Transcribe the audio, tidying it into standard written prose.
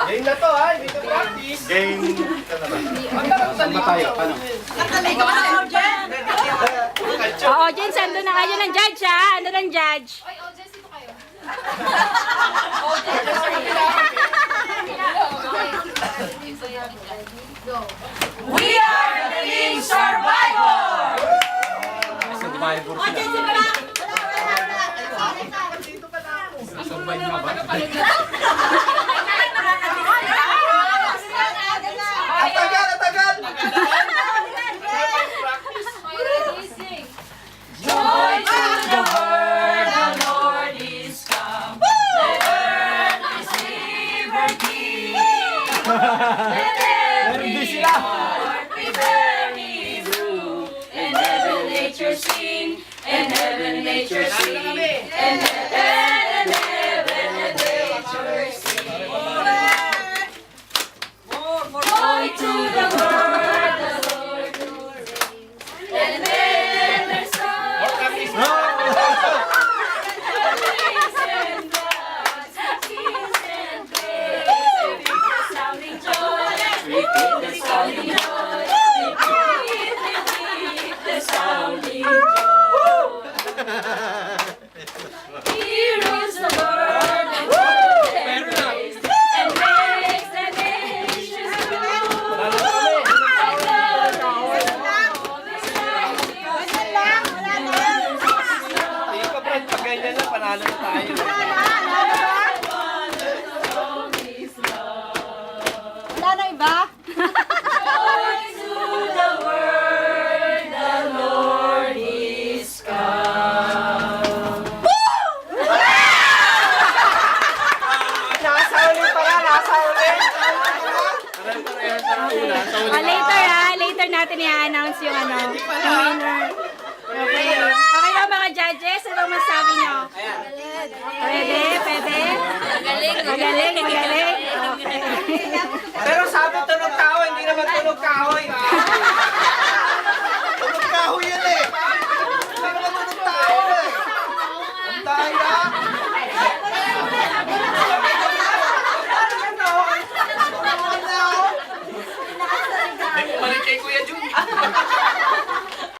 Game na to ha, hindi to practice. Game ka na ba? Saan ba tayo? Paano? Oo, Jens, ando na kayo ng judge ha. Ano ng judge? Oy, Jens, dito kayo. We are the Team Survivor! Survivor sila. Survive na ba? Atagal! Joy to the world, the Lord is come. Let earth receive her King. Let every heart prepare his room. And heaven nature sing, and heaven nature sing, and heaven nature sing. Joy to the world, the Lord reigns. And then there's panalo na tayo. wala na iba? Joy to the world, the Lord is come. Nasa ulit pala, nasa ulit. Later natin i-announce yung ano, yung winner. Okay. Okay ba mga judges? Ano bang masabi nyo? Pwede? Magaling. Okay. Pero sabi tunog kahoy, hindi naman tunog kahoy.